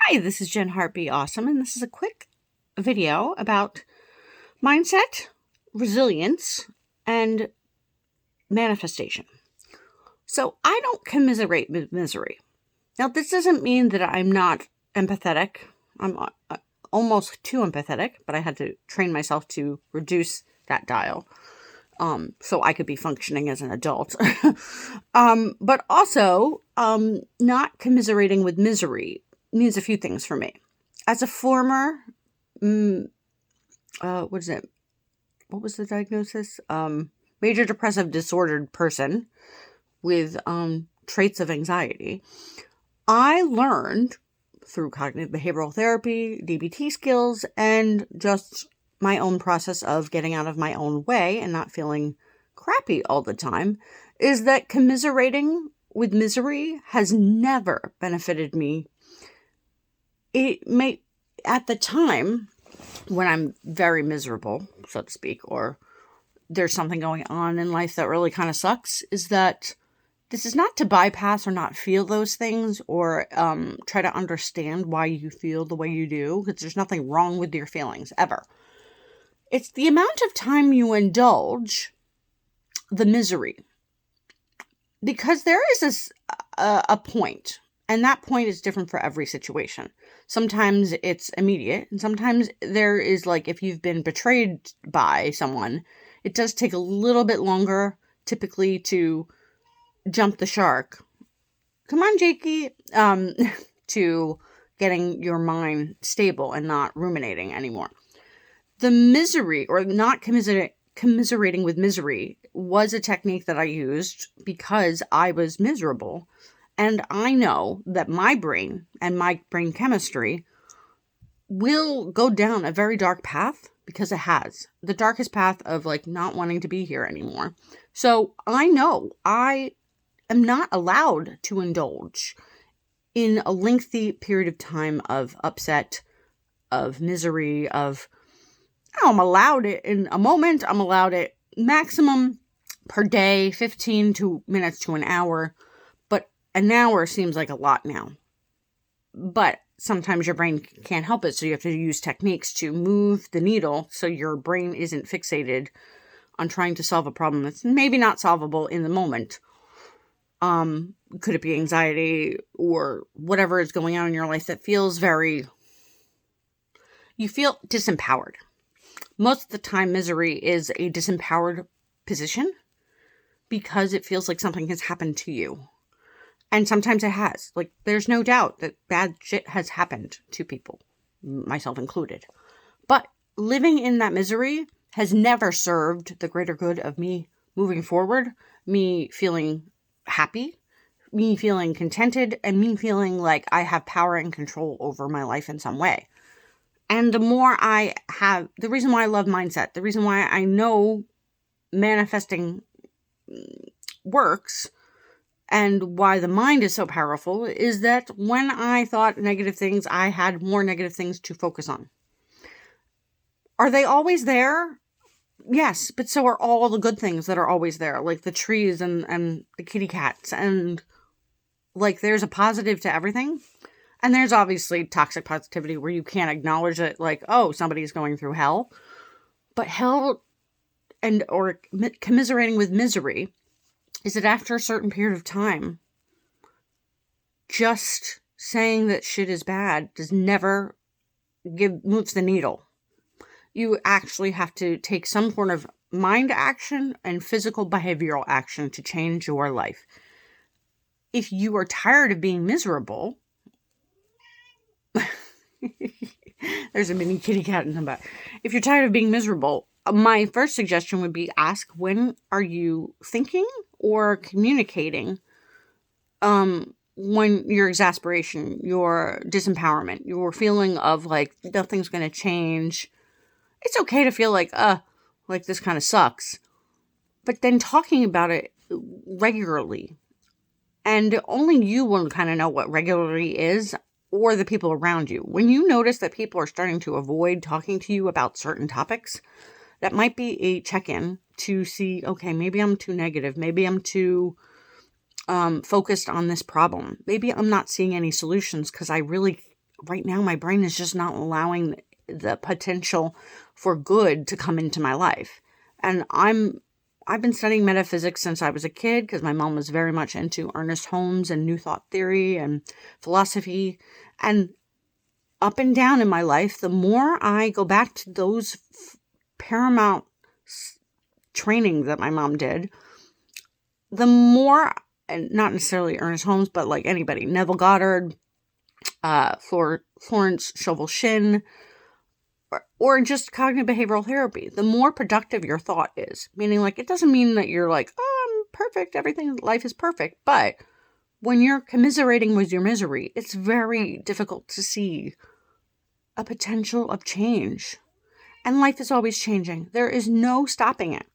Hi, this is Jen Hart Be Awesome, and this is a quick video about mindset, resilience, and manifestation. So I don't commiserate with misery. Now, this doesn't mean that I'm not empathetic. I'm almost too empathetic, but I had to train myself to reduce that dial so I could be functioning as an adult. But also, not commiserating with misery means a few things for me. As a former, what was the diagnosis? Major depressive disordered person with traits of anxiety. I learned through cognitive behavioral therapy, DBT skills, and just my own process of getting out of my own way and not feeling crappy all the time, is that commiserating with misery has never benefited me. It may, at the time, when I'm very miserable, so to speak, or there's something going on in life that really kind of sucks, is that this is not to bypass or not feel those things or try to understand why you feel the way you do, because there's nothing wrong with your feelings, ever. It's the amount of time you indulge the misery. Because there is a point, and that point is different for every situation. Sometimes it's immediate, and sometimes there is, like, if you've been betrayed by someone, it does take a little bit longer, typically, to jump the shark. Come on, Jakey, to getting your mind stable and not ruminating anymore. The misery, or not commiserating with misery, was a technique that I used because I was miserable. And I know that my brain and my brain chemistry will go down a very dark path, because it has. The darkest path of, like, not wanting to be here anymore. So I know I am not allowed to indulge in a lengthy period of time of upset, of misery, of, I'm allowed it in a moment. I'm allowed it maximum per day, 15 minutes to an hour. But an hour seems like a lot now. But sometimes your brain can't help it, so you have to use techniques to move the needle so your brain isn't fixated on trying to solve a problem that's maybe not solvable in the moment. Could it be anxiety or whatever is going on in your life that feels you feel disempowered. Most of the time, misery is a disempowered position because it feels like something has happened to you. And sometimes it has. Like, there's no doubt that bad shit has happened to people, myself included. But living in that misery has never served the greater good of me moving forward, me feeling happy, me feeling contented, and me feeling like I have power and control over my life in some way. And the more I have, the reason why I love mindset, the reason why I know manifesting works and why the mind is so powerful is that when I thought negative things, I had more negative things to focus on. Are they always there? Yes, but so are all the good things that are always there, like the trees and the kitty cats. And, like, there's a positive to everything. And there's obviously toxic positivity where you can't acknowledge it, like, oh, somebody's going through hell. But hell or commiserating with misery is that after a certain period of time, just saying that shit is bad does never moves the needle. You actually have to take some form of mind action and physical behavioral action to change your life. If you are tired of being miserable, there's a mini kitty cat in the back. If you're tired of being miserable, my first suggestion would be ask, when are you thinking or communicating when your exasperation, your disempowerment, your feeling of like nothing's going to change. It's okay to feel like this kind of sucks. But then talking about it regularly, and only you will kind of know what regularly is, or the people around you. When you notice that people are starting to avoid talking to you about certain topics, that might be a check-in to see, okay, maybe I'm too negative. Maybe I'm too focused on this problem. Maybe I'm not seeing any solutions because I really right now my brain is just not allowing the potential for good to come into my life. And I've been studying metaphysics since I was a kid because my mom was very much into Ernest Holmes and New Thought theory and philosophy. And up and down in my life, the more I go back to those paramount training that my mom did, the more, and not necessarily Ernest Holmes, but like anybody, Neville Goddard, Florence Scovel-Shinn, or just cognitive behavioral therapy, the more productive your thought is. Meaning, like, it doesn't mean that you're like, oh, I'm perfect, everything, life is perfect. But when you're commiserating with your misery, it's very difficult to see a potential of change. And life is always changing. There is no stopping it.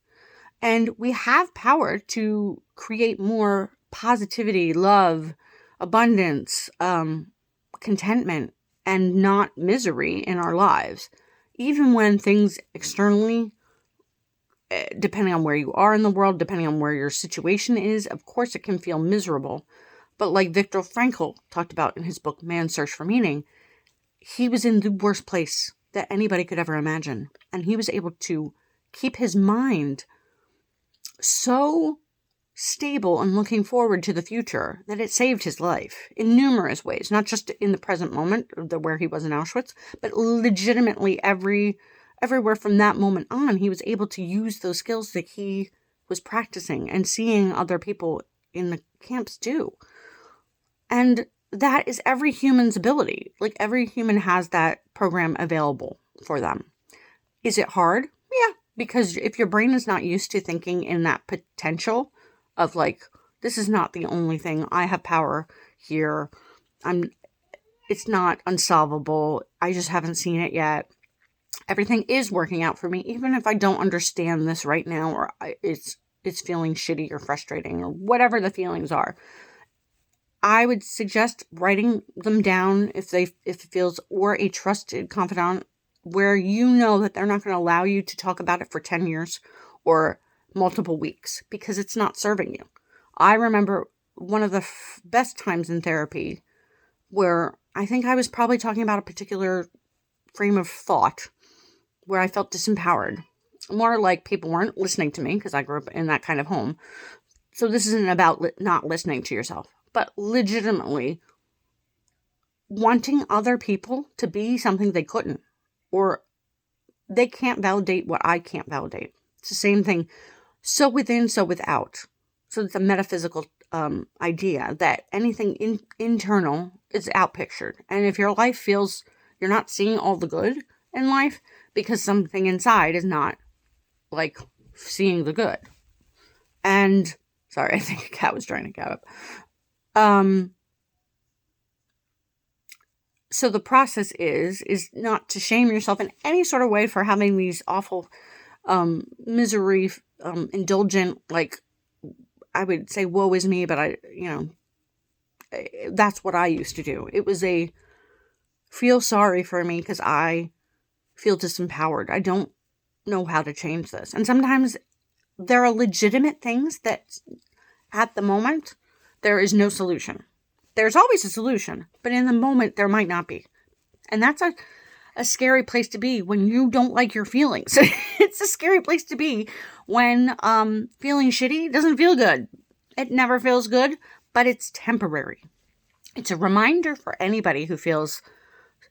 And we have power to create more positivity, love, abundance, contentment, and not misery in our lives. Even when things externally, depending on where you are in the world, depending on where your situation is, of course it can feel miserable. But like Viktor Frankl talked about in his book, Man's Search for Meaning, he was in the worst place that anybody could ever imagine. And he was able to keep his mind so stable and looking forward to the future that it saved his life in numerous ways, not just in the present moment where he was in Auschwitz, but legitimately everywhere from that moment on, he was able to use those skills that he was practicing and seeing other people in the camps do. And that is every human's ability. Like, every human has that program available for them. Is it hard? Yeah, because if your brain is not used to thinking in that potential of like, this is not the only thing, I have power here, it's not unsolvable, I just haven't seen it yet, everything is working out for me, even if I don't understand this right now, or it's feeling shitty or frustrating, or whatever the feelings are, I would suggest writing them down if it feels, or a trusted confidant where you know that they're not going to allow you to talk about it for 10 years or multiple weeks, because it's not serving you. I remember one of the best times in therapy where I think I was probably talking about a particular frame of thought where I felt disempowered. More like people weren't listening to me because I grew up in that kind of home. So this isn't about not listening to yourself, but legitimately wanting other people to be something they couldn't, or they can't validate what I can't validate. It's the same thing. So within, so without. So it's a metaphysical idea that anything internal is outpictured. And if your life feels you're not seeing all the good in life because something inside is not like seeing the good. And sorry, I think a cat was trying to get up. So the process is not to shame yourself in any sort of way for having these awful misery, indulgent, like, I would say woe is me, but that's what I used to do. It was a feel sorry for me because I feel disempowered. I don't know how to change this. And sometimes there are legitimate things that at the moment, there is no solution. There's always a solution, but in the moment, there might not be. And that's a scary place to be when you don't like your feelings. It's a scary place to be when feeling shitty doesn't feel good. It never feels good, but it's temporary. It's a reminder for anybody who feels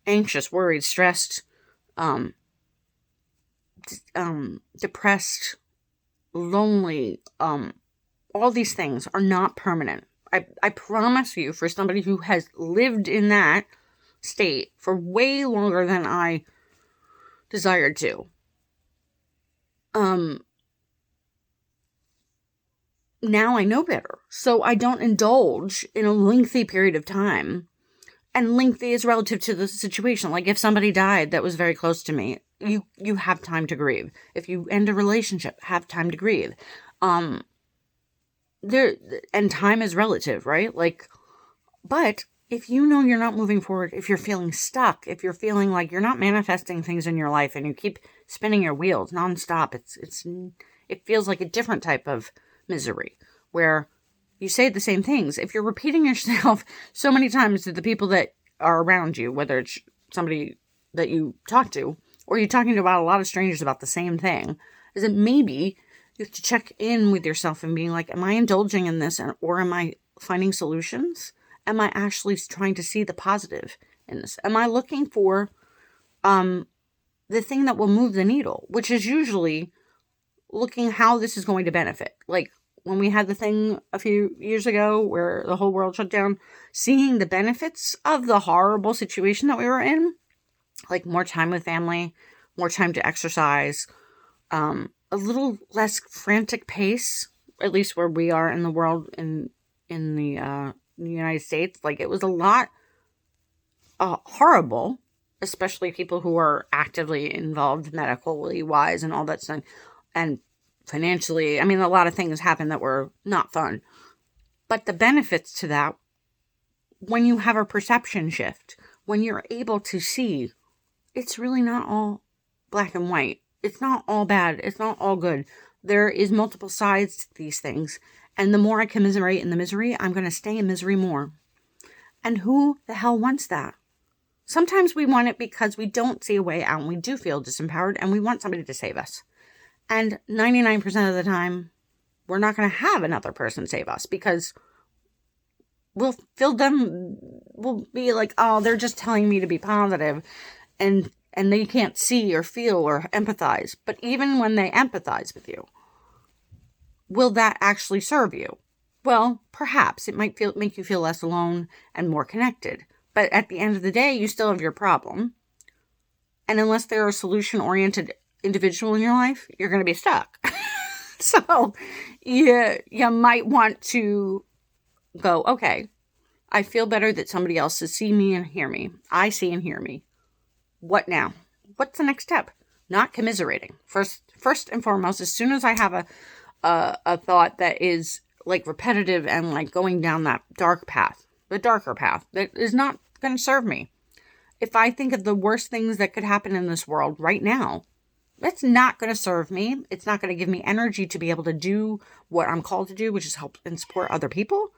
anxious, worried, stressed, depressed, lonely. All these things are not permanent. I promise you, for somebody who has lived in that state for way longer than I desired to, now I know better. So I don't indulge in a lengthy period of time. And lengthy is relative to the situation. Like, if somebody died that was very close to me, you have time to grieve. If you end a relationship, have time to grieve. And time is relative, right? Like, but if you know you're not moving forward, if you're feeling stuck, if you're feeling like you're not manifesting things in your life and you keep spinning your wheels nonstop, it feels like a different type of misery where you say the same things. If you're repeating yourself so many times to the people that are around you, whether it's somebody that you talk to, or you're talking about a lot of strangers about the same thing, is that maybe you have to check in with yourself and being like, am I indulging in this, or am I finding solutions? Am I actually trying to see the positive in this? Am I looking for the thing that will move the needle, which is usually looking how this is going to benefit? Like when we had the thing a few years ago where the whole world shut down, seeing the benefits of the horrible situation that we were in, like more time with family, more time to exercise, a little less frantic pace, at least where we are in the world, in the United States. Like it was a lot horrible, especially people who are actively involved medically wise and all that stuff, and financially. I mean, a lot of things happened that were not fun. But the benefits to that, when you have a perception shift, when you're able to see, it's really not all black and white. It's not all bad. It's not all good. There is multiple sides to these things. And the more I commiserate in the misery, I'm going to stay in misery more. And who the hell wants that? Sometimes we want it because we don't see a way out and we do feel disempowered and we want somebody to save us. And 99% of the time, we're not going to have another person save us because we'll be like, oh, they're just telling me to be positive, and they can't see or feel or empathize. But even when they empathize with you, will that actually serve you? Well, perhaps it might make you feel less alone and more connected. But at the end of the day, you still have your problem. And unless they're a solution-oriented individual in your life, you're going to be stuck. So you might want to go, okay, I feel better that somebody else see me and hear me. I see and hear me. What now? What's the next step? Not commiserating. First and foremost, as soon as I have a thought that is like repetitive and like going down that darker path that is not going to serve me. If I think of the worst things that could happen in this world right now, that's not going to serve me. It's not going to give me energy to be able to do what I'm called to do, which is help and support other people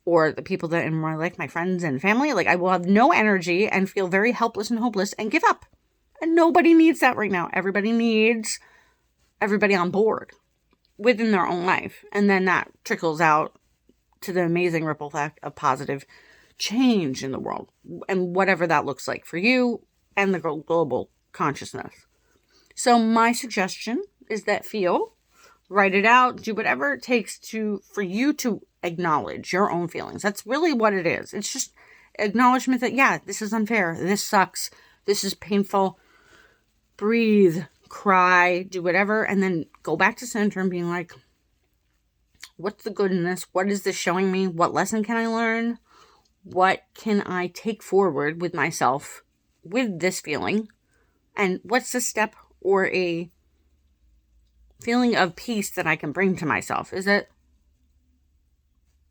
or the people that in my life, my friends and family. Like I will have no energy and feel very helpless and hopeless and give up. And nobody needs that right now. Everybody needs everybody on board within their own life. And then that trickles out to the amazing ripple effect of positive change in the world and whatever that looks like for you and the global consciousness. So my suggestion is that write it out, do whatever it takes for you to acknowledge your own feelings. That's really what it is. It's just acknowledgement that, yeah, this is unfair. This sucks. This is painful. Breathe, cry, do whatever, and then go back to center and being like, what's the good in this? What is this showing me? What lesson can I learn? What can I take forward with myself with this feeling? And what's the step or a feeling of peace that I can bring to myself? Is it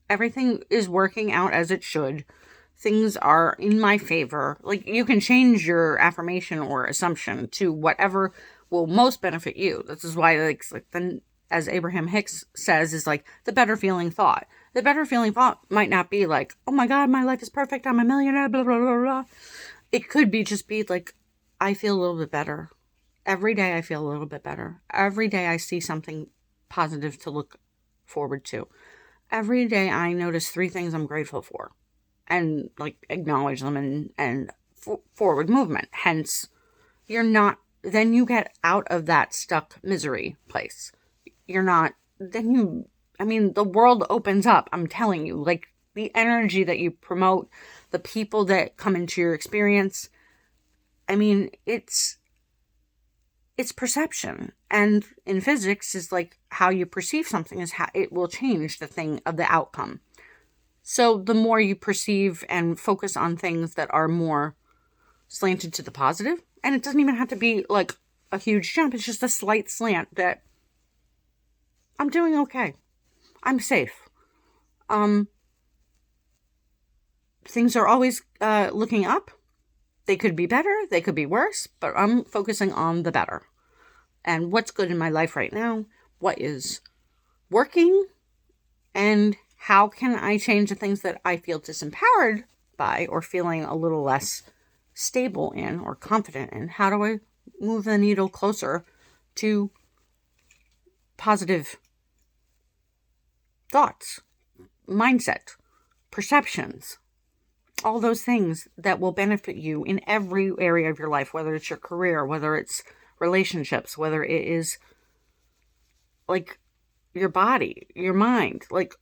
everything is working out as it should? Things are in my favor. Like you can change your affirmation or assumption to whatever will most benefit you. This is why as Abraham Hicks says, is like the better feeling thought. The better feeling thought might not be like, oh my God, my life is perfect. I'm a millionaire, blah, blah, blah, blah. It could be just be like, I feel a little bit better. Every day I feel a little bit better. Every day I see something positive to look forward to. Every day I notice 3 things I'm grateful for and like acknowledge them and forward movement. Hence, then you get out of that stuck misery place. The world opens up. I'm telling you, like the energy that you promote, the people that come into your experience. I mean, it's perception. And in physics is like how you perceive something is how it will change the thing of the outcome. So the more you perceive and focus on things that are more slanted to the positive, and it doesn't even have to be like a huge jump. It's just a slight slant that I'm doing okay. I'm safe. Things are always looking up. They could be better. They could be worse, but I'm focusing on the better. And what's good in my life right now, what is working, and how can I change the things that I feel disempowered by or feeling a little less stable in or confident in? How do I move the needle closer to positive thoughts, mindset, perceptions, all those things that will benefit you in every area of your life, whether it's your career, whether it's relationships, whether it is like your body, your mind. Like,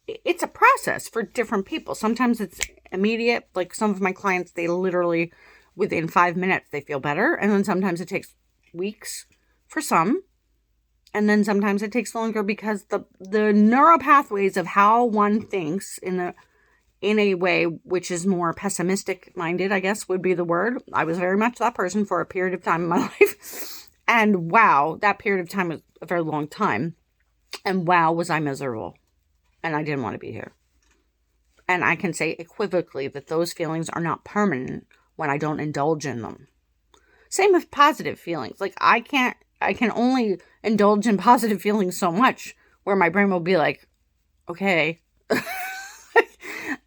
it's a process for different people. Sometimes it's immediate. Like some of my clients, they literally within 5 minutes they feel better, and then sometimes it takes weeks for some, and then sometimes it takes longer because the neural pathways of how one thinks in a way which is more pessimistic minded, I guess would be the word. I was very much that person for a period of time in my life. And wow, that period of time was a very long time. And wow, was I miserable. And I didn't want to be here. And I can say equivocally that those feelings are not permanent when I don't indulge in them. Same with positive feelings. Like I can only indulge in positive feelings so much where my brain will be like, okay.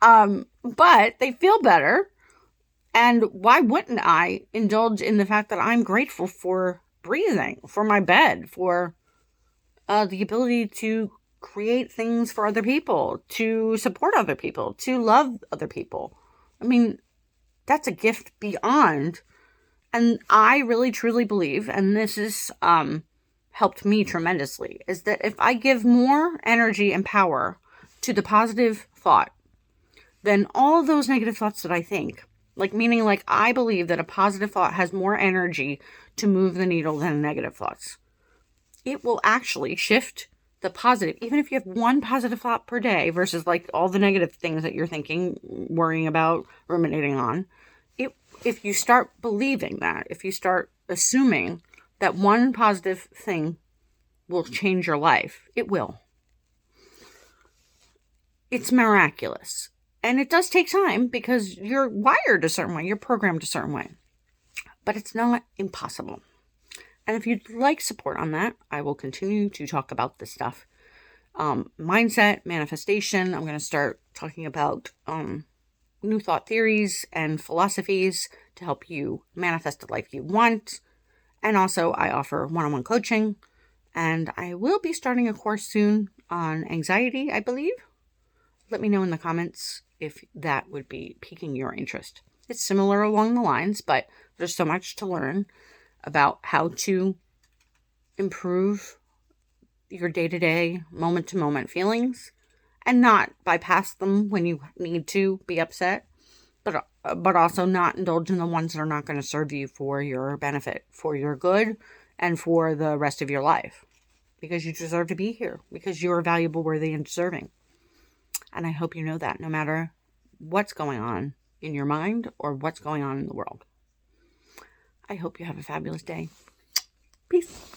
But they feel better. And why wouldn't I indulge in the fact that I'm grateful for breathing, for my bed, for the ability to create things for other people, to support other people, to love other people. I mean, that's a gift beyond. And I really truly believe, and this has helped me tremendously, is that if I give more energy and power to the positive thought than all those negative thoughts that I think, meaning I believe that a positive thought has more energy to move the needle than negative thoughts, it will actually shift the positive. Even if you have one positive thought per day versus all the negative things that you're thinking, worrying about, ruminating on, if you start believing that, if you start assuming that one positive thing will change your life, it will. It's miraculous. And it does take time because you're wired a certain way, you're programmed a certain way. But it's not impossible. And if you'd like support on that, I will continue to talk about this stuff. Mindset, manifestation. I'm going to start talking about new thought theories and philosophies to help you manifest the life you want. And also I offer one-on-one coaching. And I will be starting a course soon on anxiety, I believe. Let me know in the comments if that would be piquing your interest. It's similar along the lines, but there's so much to learn about how to improve your day-to-day, moment-to-moment feelings and not bypass them when you need to be upset, but also not indulge in the ones that are not going to serve you for your benefit, for your good, and for the rest of your life. Because you deserve to be here, because you are valuable, worthy, and deserving. And I hope you know that no matter what's going on in your mind or what's going on in the world. I hope you have a fabulous day. Peace.